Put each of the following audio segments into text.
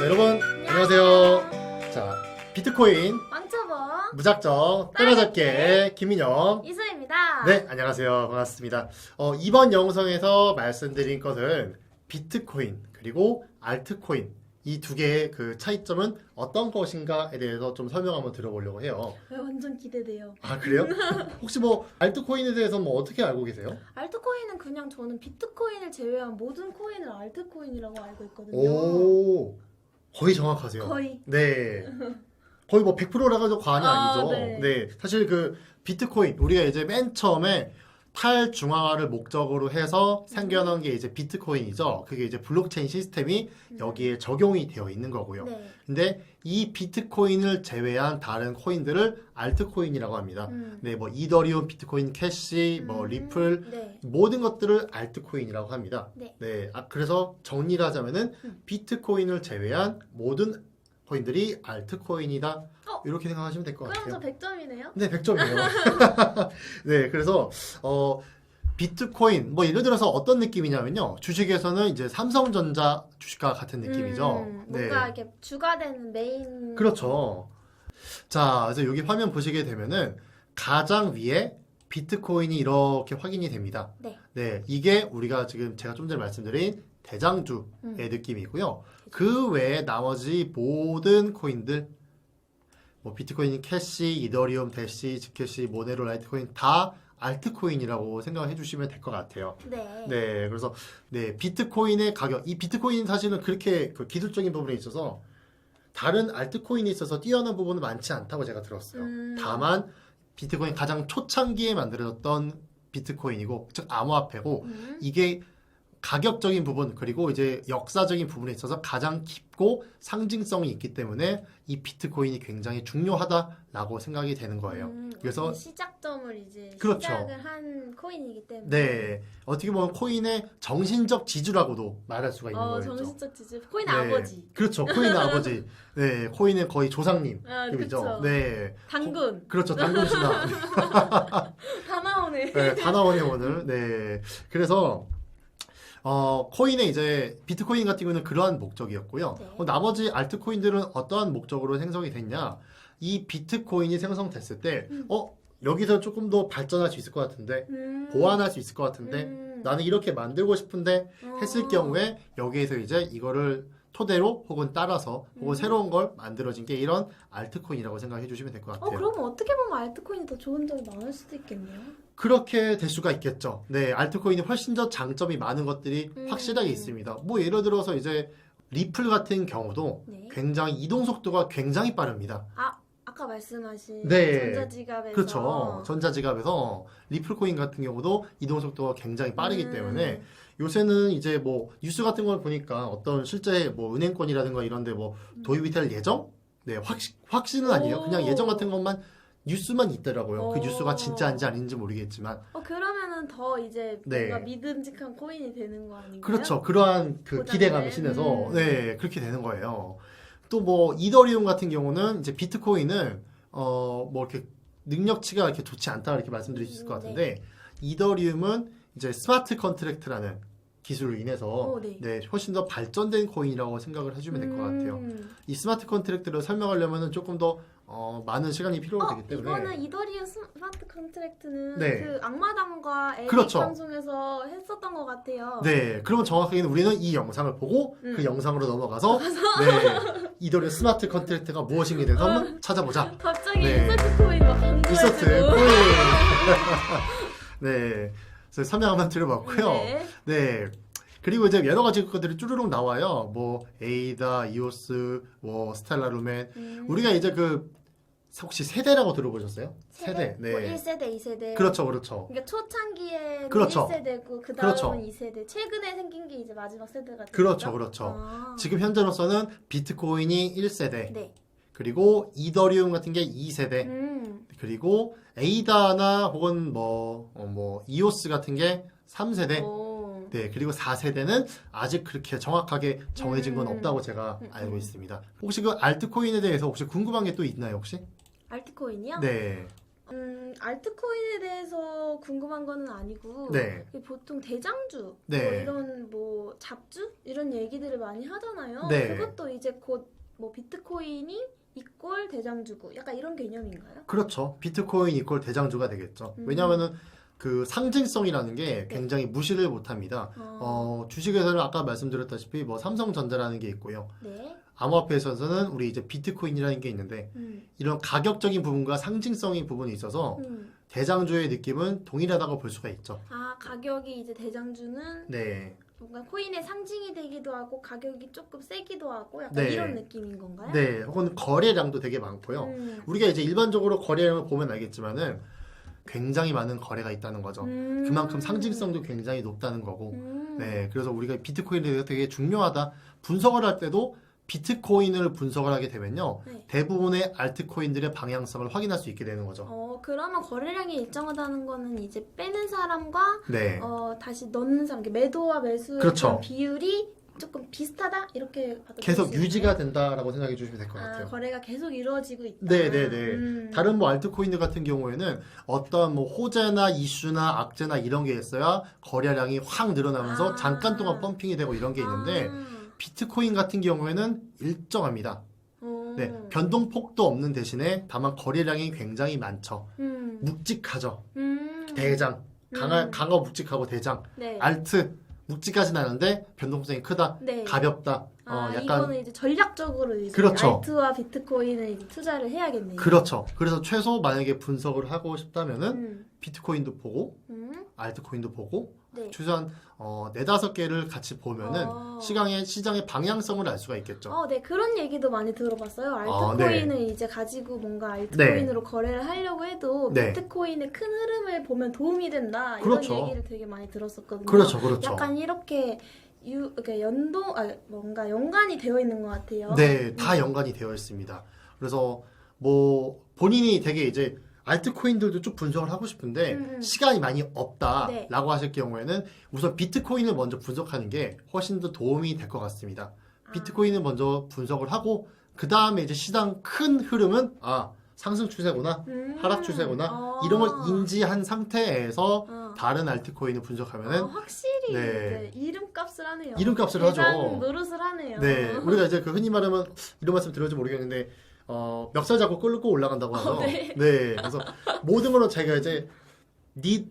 여러분 안녕하세요. 자, 비트코인 왕초보 무작정 따라잡기의 김민영. 이수입니다. 네, 안녕하세요. 반갑습니다. 이번 영상에서 말씀드린 것은 비트코인 그리고 알트코인 이 두 개의 그 차이점은 어떤 것인가에 대해서 좀 설명 한번 들어보려고 해요. 완전 기대돼요. 아, 그래요? 혹시 뭐 알트코인에 대해서 뭐 어떻게 알고 계세요? 알트코인은 그냥 저는 비트코인을 제외한 모든 코인을 알트코인이라고 알고 있거든요. 오, 거의 정확하세요. 거의. 네. 거의 뭐 100%라고 과언이 아니죠. 네. 네. 사실 그 비트코인, 우리가 이제 맨 처음에 탈중앙화를 목적으로 해서 생겨난 게 이제 비트코인이죠. 그게 이제 블록체인 시스템이 여기에 적용이 되어 있는 거고요. 네. 근데 이 비트코인을 제외한 다른 코인들을 알트코인이라고 합니다. 네, 뭐 이더리움, 비트코인 캐시, 뭐 리플, 네. 모든 것들을 알트코인이라고 합니다. 네. 그래서 정리를 하자면은 비트코인을 제외한 모든 코인들이 알트코인이다. 이렇게 생각하시면 될 것 그럼 같아요. 저 100점이네요? 네, 100점이에요. 네, 그래서 비트코인 뭐 예를 들어서 어떤 느낌이냐면요. 주식에서는 이제 삼성전자 주식과 같은 느낌이죠. 뭔가 이렇게 주가 되는 메인. 그렇죠. 자, 그래서 여기 화면 보시게 되면은 가장 위에 비트코인이 이렇게 확인이 됩니다. 네. 네, 이게 우리가 지금 제가 좀 전에 말씀드린 대장주의 느낌이고요. 그 외에 나머지 모든 코인들, 뭐 비트코인, 캐시, 이더리움, 대시, 지캐시, 모네로, 라이트코인 다 알트코인이라고 생각해 주시면 될 것 같아요. 네. 네, 그래서 네 비트코인의 가격, 이 비트코인 사실은 그렇게 그 기술적인 부분에 있어서 다른 알트코인에 있어서 뛰어난 부분은 많지 않다고 제가 들었어요. 다만 비트코인 가장 초창기에 만들어졌던 비트코인이고, 즉 암호화폐고, 이게 가격적인 부분 그리고 이제 역사적인 부분에 있어서 가장 깊고 상징성이 있기 때문에 이 비트코인이 굉장히 중요하다라고 생각이 되는 거예요. 그래서 시작점을 이제 그렇죠. 시작을 한 코인이기 때문에. 네, 어떻게 보면 코인의 정신적 지주라고도 말할 수가 있는 거죠. 정신적 지주. 코인 네. 아버지. 그렇죠, 코인의 아버지. 네, 코인의 거의 조상님. 그죠? 그쵸. 네, 당근. 그렇죠, 당근 신화. 다 나오네. 네, 다 나오네 오늘. 네, 그래서 코인의 이제 비트코인 같은 경우는 그러한 목적이었고요. 네. 나머지 알트코인들은 어떠한 목적으로 생성이 됐냐? 이 비트코인이 생성됐을 때, 여기서 조금 더 발전할 수 있을 것 같은데, 보완할 수 있을 것 같은데, 나는 이렇게 만들고 싶은데 했을 경우에 여기에서 이제 이거를 토대로 혹은 따라서 혹은 새로운 걸 만들어진 게 이런 알트코인이라고 생각해 주시면 될 것 같아요. 그럼 어떻게 보면 알트코인이 더 좋은 점이 많을 수도 있겠네요. 그렇게 될 수가 있겠죠. 네, 알트코인이 훨씬 더 장점이 많은 것들이 확실하게 있습니다. 뭐 예를 들어서 이제 리플 같은 경우도 네. 굉장히 이동 속도가 굉장히 빠릅니다. 아까 말씀하신 네. 전자지갑에서. 그렇죠. 전자지갑에서 리플 코인 같은 경우도 이동 속도가 굉장히 빠르기 때문에 요새는 이제 뭐 뉴스 같은 걸 보니까 어떤 실제 뭐 은행권이라든가 이런데 뭐 도입이 될 예정? 네, 확신은 아니에요. 그냥 예정 같은 것만 뉴스만 있더라고요. 그 뉴스가 진짜인지 아닌지 모르겠지만. 그러면은 더 이제 네. 뭔가 믿음직한 코인이 되는 거 아닌가요? 그렇죠. 그러한 그 보장된? 기대감이 신해서 네, 그렇게 되는 거예요. 또 뭐 이더리움 같은 경우는 이제 비트코인은 뭐 이렇게 능력치가 이렇게 좋지 않다 이렇게 말씀드릴 수 있을 것 같은데 이더리움은 이제 스마트 컨트랙트라는 기술로 인해서 네. 훨씬 더 발전된 코인이라고 생각을 해주면 될 것 같아요. 이 스마트 컨트랙트를 설명하려면 조금 더 많은 시간이 필요하기 때문에 이거는 이더리움 스마트 컨트랙트는 네. 그 악마담과 에릭 그렇죠. 방송에서 했었던 것 같아요. 네, 그러면 정확하게는 우리는 이 영상을 보고 그 영상으로 넘어가서 네, 이더리움 스마트 컨트랙트가 무엇인지에 대해서 한번 찾아보자. 갑자기 네. 인서트 코인 막 있었트 강조해주고. 코인. 네, 그래서 설명 한번 드려봤고요. 네. 그리고 이제 여러 가지 것들이 쭈루룩 나와요. 뭐 에이다, 이오스, 뭐 스텔라 루멘. 우리가 이제 그 혹시 세대라고 들어보셨어요? 세대. 뭐 1세대, 2세대. 그렇죠, 그렇죠. 그러니까 초창기에는 그렇죠. 1세대고 그 다음은 그렇죠. 2세대. 최근에 생긴 게 이제 마지막 세대가 그렇죠, 되겠죠? 그렇죠. 지금 현재로서는 비트코인이 1세대. 네. 그리고 이더리움 같은 게 2세대. 그리고 에이다나 혹은 뭐 이오스 같은 게 3세대. 네, 그리고 4세대는 아직 그렇게 정확하게 정해진 건 없다고 제가 알고 있습니다. 혹시 그 알트코인에 대해서 혹시 궁금한 게 또 있나요, 혹시? 알트코인이요? 네. 알트코인에 대해서 궁금한 거는 아니고 네. 보통 대장주, 네. 뭐 이런 뭐 잡주 이런 얘기들을 많이 하잖아요. 네. 그것도 이제 곧 뭐 비트코인이 이꼴 대장주고 약간 이런 개념인가요? 그렇죠. 비트코인 이퀄 대장주가 되겠죠. 왜냐하면은 그 상징성이라는 게 굉장히 무시를 못합니다. 주식에서는 아까 말씀드렸다시피 뭐 삼성전자라는 게 있고요. 네. 암호화폐에서는 우리 이제 비트코인이라는 게 있는데 이런 가격적인 부분과 상징성인 부분이 있어서 대장주의 느낌은 동일하다고 볼 수가 있죠. 아, 가격이 이제 대장주는 네. 뭔가 코인의 상징이 되기도 하고 가격이 조금 세기도 하고 약간 네. 이런 느낌인 건가요? 네. 혹은 거래량도 되게 많고요. 우리가 이제 일반적으로 거래량을 보면 알겠지만은 굉장히 많은 거래가 있다는 거죠. 그만큼 상징성도 굉장히 높다는 거고. 네. 그래서 우리가 비트코인에 대해서 되게 중요하다. 분석을 할 때도 비트코인을 분석을 하게 되면요. 네. 대부분의 알트코인들의 방향성을 확인할 수 있게 되는 거죠. 그러면 거래량이 일정하다는 거는 이제 빼는 사람과 네. 다시 넣는 사람, 매도와 매수의 그렇죠. 비율이 조금 비슷하다 이렇게 봐도 계속 될 수 유지가 있나요? 된다라고 생각해 주시면 될 것 같아요. 거래가 계속 이루어지고 있다. 네네네. 다른 뭐 알트코인들 같은 경우에는 어떤 뭐 호재나 이슈나 악재나 이런 게 있어야 거래량이 확 늘어나면서 잠깐 동안 펌핑이 되고 이런 게 있는데 비트코인 같은 경우에는 일정합니다. 네, 변동폭도 없는 대신에 다만 거래량이 굉장히 많죠. 묵직하죠. 대장, 강하 묵직하고 대장. 네. 알트 묵직하진 않은데 변동성이 크다. 네. 가볍다. 약간 이거는 이제 전략적으로 이제 그렇죠. 알트와 비트코인을 이제 투자를 해야겠네요. 그렇죠. 그래서 최소 만약에 분석을 하고 싶다면은 비트코인도 보고 알트코인도 보고 네. 최소한 4-5개를 같이 보면은 시장의 방향성을 알 수가 있겠죠. 네, 그런 얘기도 많이 들어봤어요. 알트코인을 이제 가지고 뭔가 알트코인으로 거래를 하려고 해도 비트코인의 큰 흐름을 보면 도움이 된다. 그렇죠. 이런 얘기를 되게 많이 들었었거든요. 그렇죠. 약간 이렇게 이렇게 뭔가 연관이 되어 있는 것 같아요. 네, 다 연관이 되어 있습니다. 그래서 뭐 본인이 되게 이제 알트코인들도 좀 분석을 하고 싶은데 시간이 많이 없다라고 하실 경우에는 우선 비트코인을 먼저 분석하는 게 훨씬 더 도움이 될 것 같습니다. 비트코인을 먼저 분석을 하고 그 다음에 이제 시장 큰 흐름은 상승 추세구나, 하락 추세구나 이런 걸 인지한 상태에서 다른 알트코인을 분석하면은 확실히 이제 이름값을 하네요. 이름값을 하죠. 노릇을 하네요. 네, 우리가 이제 그 흔히 말하면 이런 말씀 들을지 모르겠는데 멱살 잡고 끌고 올라간다고 하죠. 네. 네, 그래서 모든 걸로 자기가 이제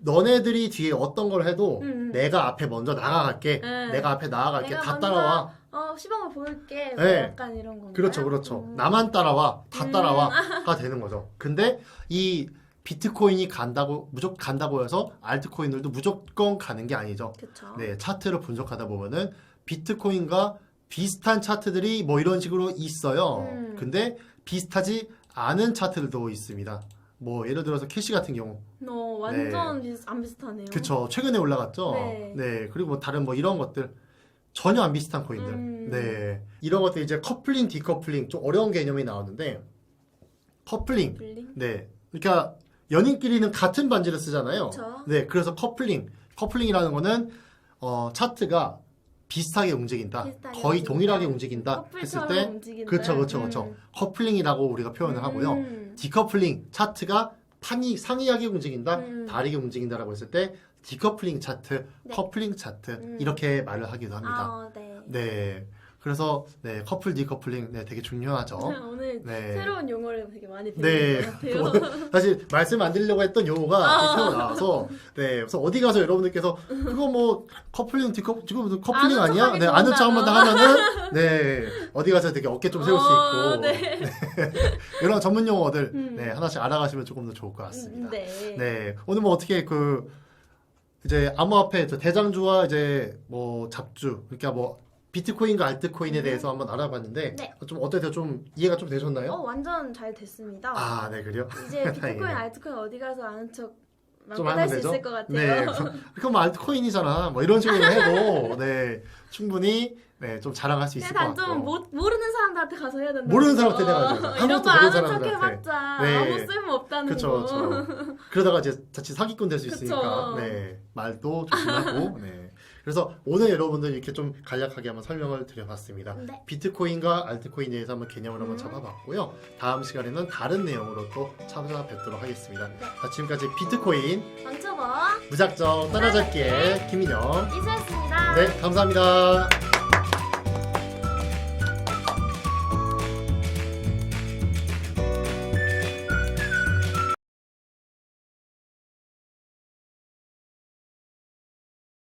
너네들이 뒤에 어떤 걸 해도 내가 앞에 먼저 나가갈게. 내가 앞에 나아갈게. 다 따라와. 시범을 보일게. 네. 약간 이런 건가요? 그렇죠. 나만 따라와. 다 따라와가 되는 거죠. 근데 이 비트코인이 무조건 간다고 해서 알트코인들도 무조건 가는 게 아니죠. 그쵸. 네, 차트를 분석하다 보면은 비트코인과 비슷한 차트들이 뭐 이런 식으로 있어요. 근데 비슷하지 않은 차트들도 있습니다. 뭐 예를 들어서 캐시 같은 경우. 완전 안 비슷하네요. 그쵸. 최근에 올라갔죠. 네. 그리고 뭐 다른 뭐 이런 것들 전혀 안 비슷한 코인들. 네. 이런 것들 이제 커플링, 디커플링 좀 어려운 개념이 나왔는데 커플링. 네. 그러니까 연인끼리는 같은 반지를 쓰잖아요. 그쵸. 네. 그래서 커플링이라는 거는 차트가 비슷하게 움직인다. 거의 동일하게 움직인다 했을 때 그렇죠. 커플링이라고 우리가 표현을 하고요. 디커플링 차트가 상이하게 움직인다. 다르게 움직인다라고 했을 때 디커플링 차트, 커플링 차트 이렇게 말을 하기도 합니다. 네. 그래서 커플 디커플링 되게 중요하죠. 오늘 새로운 용어를 되게 많이 네. 배운 것 같아요. 사실 말씀 안 드리려고 했던 용어가 새로 나와서 그래서 어디 가서 여러분들께서 그거 뭐 커플링 디커플링 지금 무슨 커플링 아니야? 네, 아는 척만 다 하면은 어디 가서 되게 어깨 좀 세울 수 있고 네. 이런 전문 용어들 하나씩 알아가시면 조금 더 좋을 것 같습니다. 네. 오늘 뭐 어떻게 이제 암호화폐 대장주와 이제 뭐 잡주 그러니까 뭐 비트코인과 알트코인에 대해서 한번 알아봤는데 좀 어때요? 좀 이해가 좀 되셨나요? 완전 잘 됐습니다. 네, 그래요? 이제 비트코인, 알트코인 어디 가서 아는 척 좀 할 하면 수 되죠? 있을 것 같아요. 네, 그럼 뭐 알트코인이잖아. 뭐 이런 식으로 해도 충분히 좀 자랑할 수 있을 것 같고. 단점 모르는 사람들한테 가서 해야 된다. 모르는 사람한테 해가지고. 이런 거 아는 척 해봤자 아무 쓸모 없다는 그쵸. 거. 그러다가 이제 자칫 사기꾼 될 수 그쵸. 있으니까 말도 조심하고 그래서 오늘 여러분들 이렇게 좀 간략하게 한번 설명을 드려봤습니다. 네. 비트코인과 알트코인에 대해서 한번 개념을 한번 잡아봤고요. 다음 시간에는 다른 내용으로 또 찾아뵙도록 하겠습니다. 네. 자, 지금까지 비트코인 왕초보 무작정 따라잡기의 김인영. 이수였습니다. 네, 감사합니다.